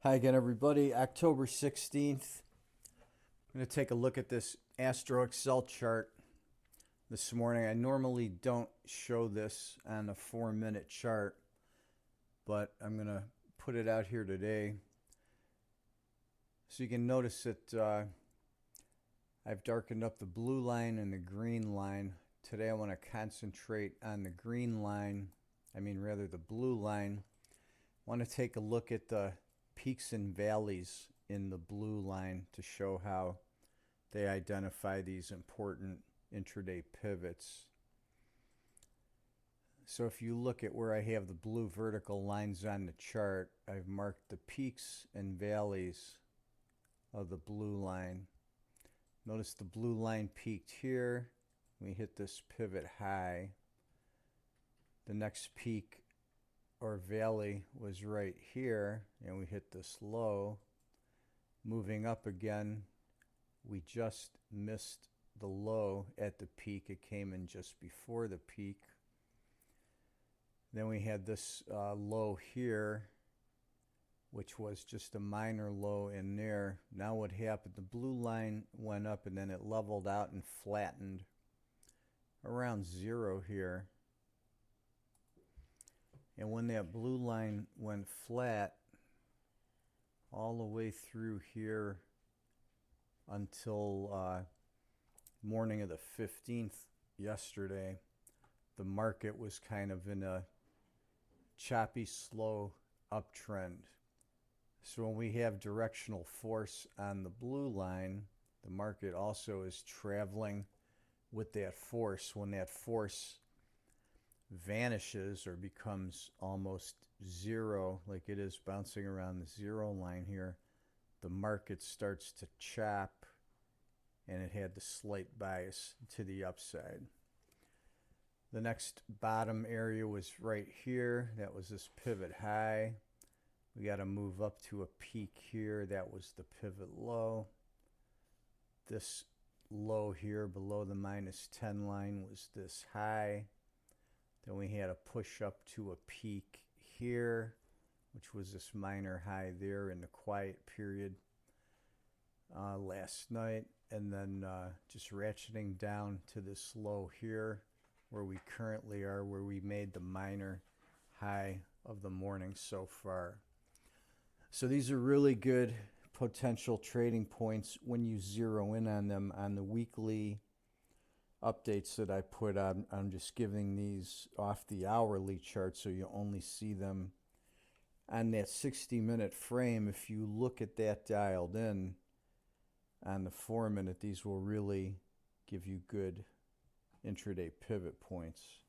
Hi again, everybody. October 16th. I'm going to take a look at this Astro Excel chart this morning. I normally don't show this on a 4-minute chart, but I'm going to put it out here today. So you can notice that I've darkened up the blue line and the green line. Today I want to concentrate on the green line, the blue line. I want to take a look at the peaks and valleys in the blue line to show how they identify these important intraday pivots. So if you look at where I have the blue vertical lines on the chart, I've marked the peaks and valleys of the blue line. Notice the blue line peaked here. We hit this pivot high. The next peak or valley was right here, and we hit this low. Moving up again, we just missed the low at the peak. It came in just before the peak. Then we had this low here, which was just a minor low in there. Now what happened, the blue line went up and then it leveled out and flattened around zero here. And when that blue line went flat all the way through here until morning of the 15th yesterday, the market was kind of in a choppy, slow uptrend. So when we have directional force on the blue line, the market also is traveling with that force. When that force vanishes or becomes almost zero, like it is bouncing around the zero line here, the market starts to chop, and it had the slight bias to the upside. The next bottom area was right here. That was this pivot high. We got to move up to a peak here. That was the pivot low. This low here below the -10 line was this high. Then we had a push up to a peak here, which was this minor high there in the quiet period last night. And then just ratcheting down to this low here where we currently are, where we made the minor high of the morning so far. So these are really good potential trading points when you zero in on them. On the weekly updates that I put on, I'm just giving these off the hourly chart, so you only see them on that 60-minute frame. If you look at that dialed in on the 4-minute, these will really give you good intraday pivot points.